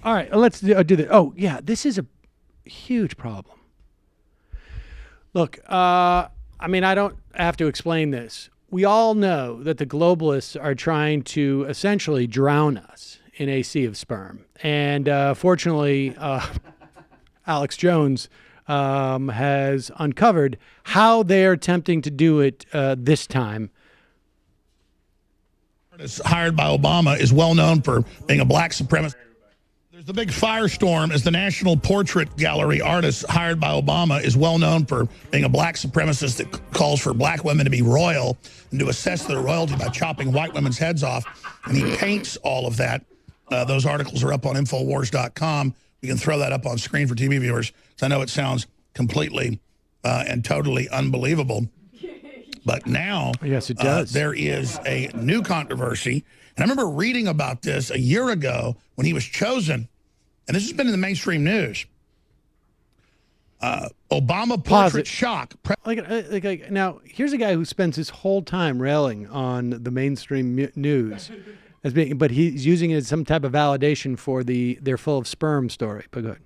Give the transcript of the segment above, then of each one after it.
All right, let's do this. Oh, yeah, this is a huge problem. Look, I mean, I don't have to explain this. We all know that the globalists are trying to essentially drown us in a sea of sperm. And fortunately, Alex Jones has uncovered how they're attempting to do it this time. Hired by Obama is well known for being a black supremacist. There's the big firestorm as the National Portrait Gallery artist hired by Obama is well known for being a black supremacist that calls for black women to be royal and to assess their royalty by chopping white women's heads off. And he paints all of that. Those articles are up on Infowars.com. You can throw that up on screen for TV viewers. So I know it sounds completely and totally unbelievable. But now yes, it does. There is a new controversy. And I remember reading about this a year ago when he was chosen. And this has been in the mainstream news. Obama portrait shock. Like, now, here's a guy who spends his whole time railing on the mainstream news, as being, but he's using it as some type of validation for they're full of sperm story. But go ahead.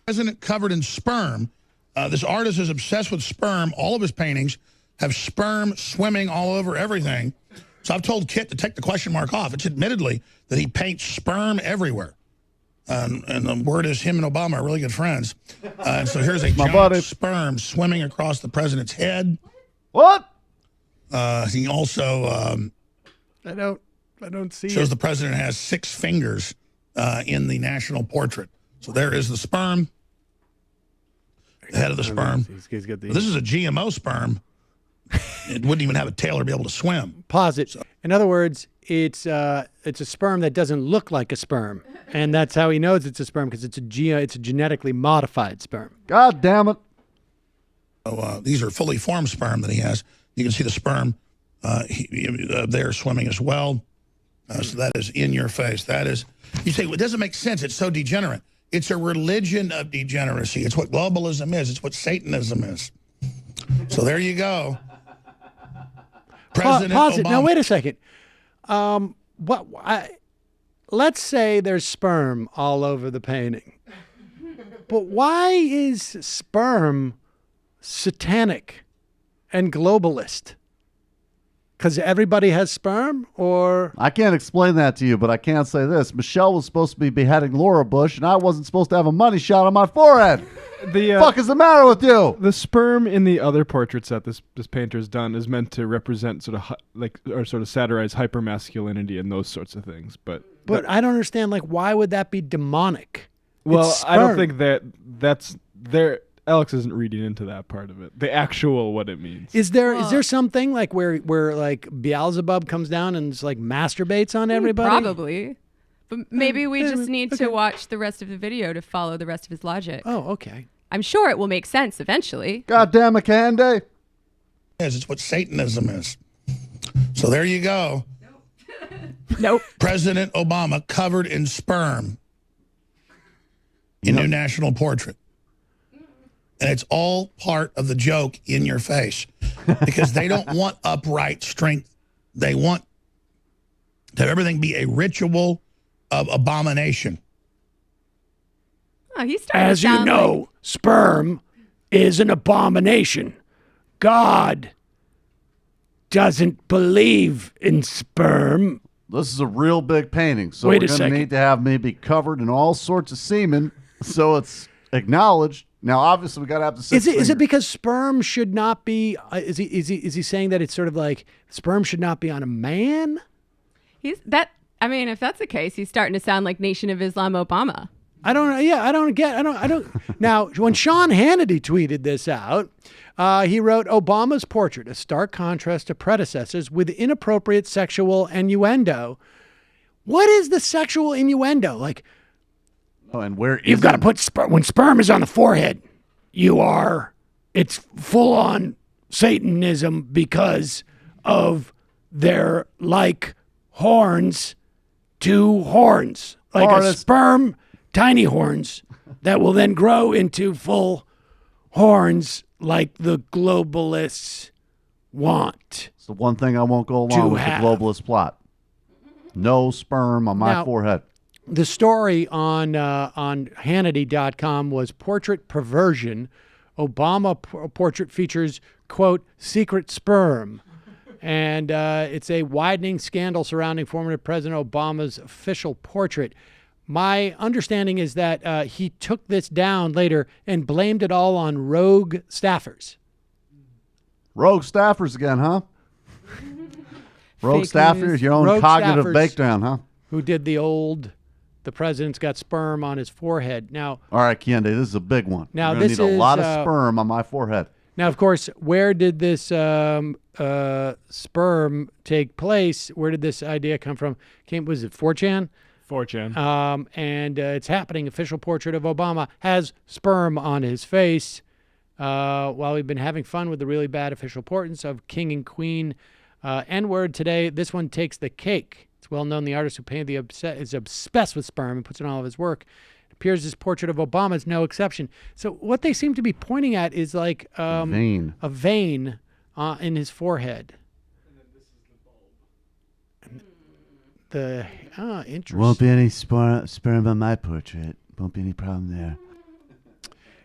President covered in sperm. This artist is obsessed with sperm. All of his paintings have sperm swimming all over everything. So I've told Kit to take the question mark off. It's admittedly that he paints sperm everywhere. And the word is him and Obama are really good friends. And so here's a giant sperm swimming across the president's head. What? He also I don't see shows the president has 6 fingers in the national portrait. So there is the sperm. The head of the sperm. He's got this is a GMO sperm. It wouldn't even have a tail or be able to swim. Pause it. So, in other words, it's a sperm that doesn't look like a sperm, and that's how he knows it's a sperm, because it's a genetically modified sperm. God damn it! So these are fully formed sperm that he has. You can see the sperm there swimming as well. So that is in your face. That is. You say, well, it doesn't make sense. It's so degenerate. It's a religion of degeneracy. It's what globalism is. It's what Satanism is. So there you go. President Pause Obama. it. Now, wait a second. Let's say there's sperm all over the painting. But why is sperm satanic and globalist? Because everybody has sperm, or? I can't explain that to you, but I can say this. Michelle was supposed to be beheading Laura Bush, and I wasn't supposed to have a money shot on my forehead. The fuck is the matter with you? The sperm in the other portraits that this painter's done is meant to represent sort of satirize hypermasculinity and those sorts of things. But I don't understand. Like, why would that be demonic? Well, I don't think that's there. Alex isn't reading into that part of it. The actual what it means. Is there something like where like Beelzebub comes down and just like masturbates on everybody? Probably. But maybe we just need to watch the rest of the video to follow the rest of his logic. Oh, okay. I'm sure it will make sense eventually. God damn it, Kehinde. It's what Satanism is. So there you go. Nope. President Obama covered in sperm in new national portrait. And it's all part of the joke in your face because they don't want upright strength. They want to have everything be a ritual of abomination. Oh, he's starting As to sound you know, like... sperm is an abomination. God doesn't believe in sperm. This is a real big painting, so Wait we're a going to second. need to have me be covered in all sorts of semen, so it's acknowledged. Now, obviously, we got to have the 6 fingers. Is it because sperm should not be? Is he saying that it's sort of like sperm should not be on a man? I mean, if that's the case, he's starting to sound like Nation of Islam Obama. I don't. Yeah, I don't. Now, when Sean Hannity tweeted this out, he wrote, "Obama's portrait, a stark contrast to predecessors with inappropriate sexual innuendo." What is the sexual innuendo? Like, oh, and where you've got to put sperm. When sperm is on the forehead, it's full on Satanism because of their like horns to horns, like a sperm, tiny horns that will then grow into full horns like the globalists want. It's the one thing I won't go along with the globalist plot. No sperm on my forehead. The story on Hannity.com was portrait perversion. Obama portrait features, quote, secret sperm. And it's a widening scandal surrounding former President Obama's official portrait. My understanding is that he took this down later and blamed it all on rogue staffers. Rogue staffers again, huh? Rogue Fake staffers, news. your own Rogue cognitive staffers breakdown, huh? Who did the president's got sperm on his forehead. Now, all right, Kehinde, this is a big one. Now, You're gonna this need a is, lot of sperm on my forehead. Now, of course, where did this sperm take place? Where did this idea come from? Was it 4chan? 4chan. And it's happening. Official portrait of Obama has sperm on his face. While we've been having fun with the really bad official portraits of King and Queen N-word today, this one takes the cake. It's well known the artist who painted is obsessed with sperm and puts it in all of his work. It appears this portrait of Obama is no exception. So what they seem to be pointing at is like a vein in his forehead. And then this is the bulb. Interesting. Won't be any sperm on my portrait. Won't be any problem there.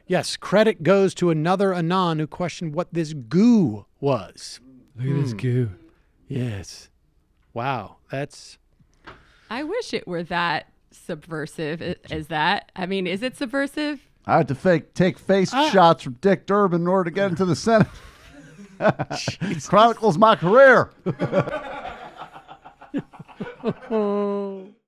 Yes, credit goes to another Anon who questioned what this goo was. Look at this goo. Yes. Wow, that's... I wish it were that subversive as that. I mean, is it subversive? I had to take face shots from Dick Durbin in order to get into the Senate. Chronicles my career.